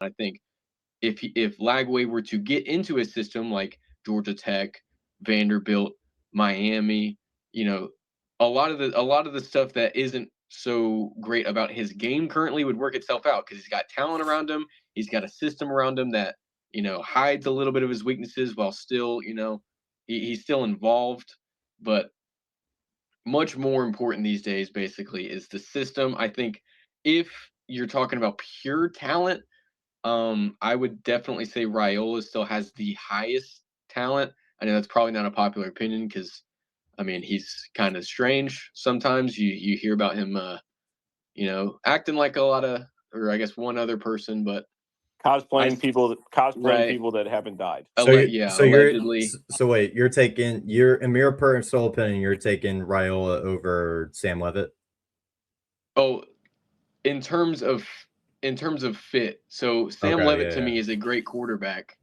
I think if Lagway were to get into a system like Georgia Tech, Vanderbilt, Miami, you know, a lot of the stuff that isn't so great about his game currently would work itself out because he's got talent around him. He's got a system around him that hides a little bit of his weaknesses while still he's still involved. But much more important these days, basically, is the system. I think if you're talking about pure talent, I would definitely say Raiola still has the highest talent. I know that's probably not a popular opinion because, I mean, he's kind of strange sometimes. You hear about him, acting like a lot of, or I guess one other person, but I cosplaying right, people that haven't died. yeah, allegedly. So wait, you're taking in your personal opinion, you're taking Raiola over Sam Levitt? Oh, in terms of fit, so Sam Okay, Levitt yeah, to yeah. me is a great quarterback.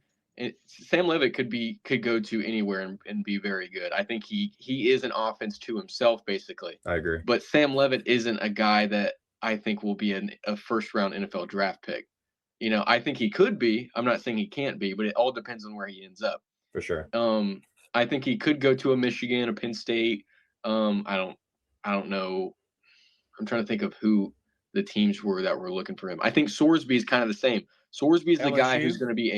Sam Levitt could go to anywhere and be very good. I think he is an offense to himself basically. I agree. But Sam Levitt isn't a guy that I think will be a first round NFL draft pick. I think he could be. I'm not saying he can't be, but it all depends on where he ends up. For sure. I think he could go to a Michigan, a Penn State. I don't know. I'm trying to think of who the teams were that were looking for him. I think Sorsby is kind of the same. Sorsby is the guy who's LSU. going to be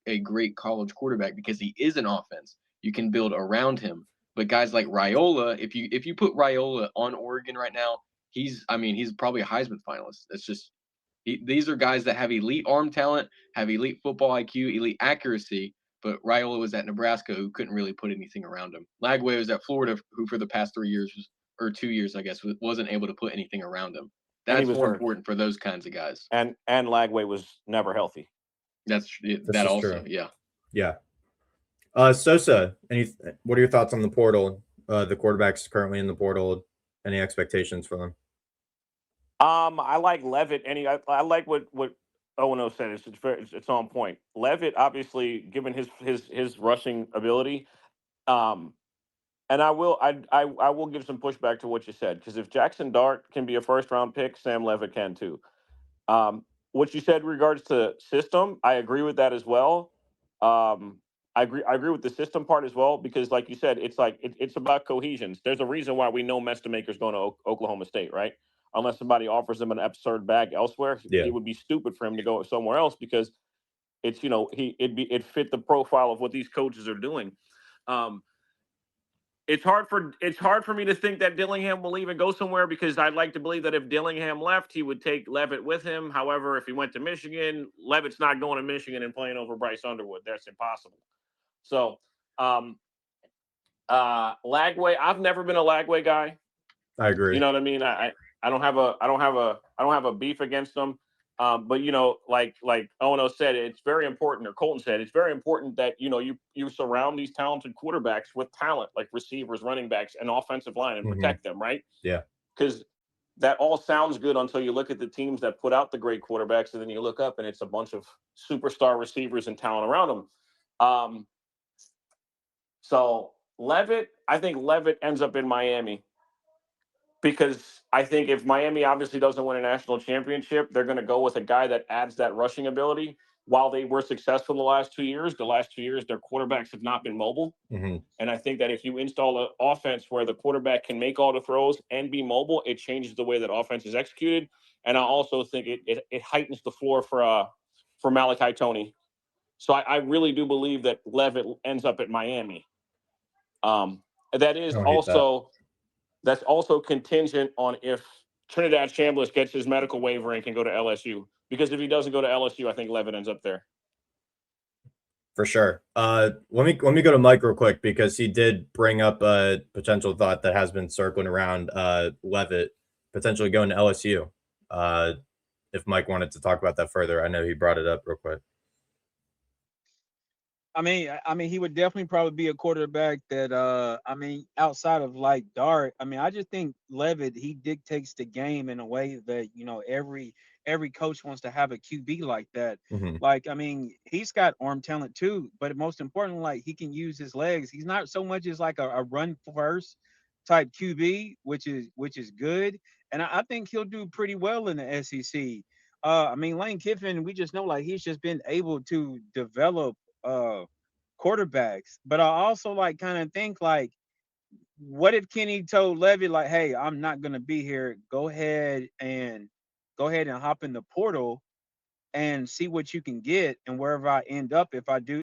a great college quarterback because he is an offense. You can build around him. But guys like Raiola, if you put Raiola on Oregon right now, he's probably a Heisman finalist. That's just these are guys that have elite arm talent, have elite football IQ, elite accuracy. But Raiola was at Nebraska, who couldn't really put anything around him. Lagway was at Florida, who for the past 3 years or 2 years, I guess, wasn't able to put anything around him. And he That's was more hurt. important for those kinds of guys. And Lagway was never healthy. That's This that is also, true. yeah. Yeah. Sosa, what are your thoughts on the portal? The quarterbacks currently in the portal. Any expectations for them? I like Levitt. I like what Oweno said. It's on point. Levitt, obviously, given his rushing ability, um, and I will give some pushback to what you said because if Jackson Dart can be a first round pick, Sam Levitt can too. What you said in regards to system, I agree with that as well. I agree with the system part as well because, like you said, it's like it's about cohesion. There's a reason why we know Mestamaker's going to Oklahoma State, right? Unless somebody offers him an absurd bag elsewhere, Yeah. it would be stupid for him to go somewhere else because it's it fit the profile of what these coaches are doing. Um, it's hard for me to think that Dillingham will even go somewhere because I'd like to believe that if Dillingham left, he would take Levitt with him. However, if he went to Michigan, Levitt's not going to Michigan and playing over Bryce Underwood. That's impossible. So, um, Lagway, I've never been a Lagway guy. I You agree. know what I mean? I don't have a beef against them. But like Ono said, it's very important, or Colton said, it's very important that you surround these talented quarterbacks with talent, like receivers, running backs, and offensive line, and Hmm. protect them, right? Yeah. Because that all sounds good until you look at the teams that put out the great quarterbacks, and then you look up and it's a bunch of superstar receivers and talent around them. Um, so I think Levitt ends up in Miami because I think if Miami obviously doesn't win a national championship, they're going to go with a guy that adds that rushing ability. While they were successful the last 2 years, their quarterbacks have not been mobile. Hmm. And I think that if you install an offense where the quarterback can make all the throws and be mobile, it changes the way that offense is executed. And I also think it heightens the floor for Malachi Tony. So I really do believe that Levitt ends up at Miami. Um, that I is don't hate that. also that's also contingent on if Trinidad Chambliss gets his medical waiver and can go to LSU. Because if he doesn't go to LSU, I think Levitt ends up there. For sure. Let me go to Mike real quick because he did bring up a potential thought that has been circling around. Levitt potentially going to LSU. If Mike wanted to talk about that further, I know he brought it up real quick. I mean, he would definitely probably be a quarterback that, outside of like Dart. I just think Levitt, he dictates the game in a way that every coach wants to have a QB like that. Hmm. Like, he's got arm talent too, but most importantly, like he can use his legs. He's not so much as like a run first type QB, which is good, and I think he'll do pretty well in the SEC. I mean, Lane Kiffin, we just know like he's just been able to develop quarterbacks. But I also like kind of think like, what if Kenny told Leavitt like, "Hey, I'm not gonna be here. Go ahead and hop in the portal and see what you can get, and wherever I end up, if I do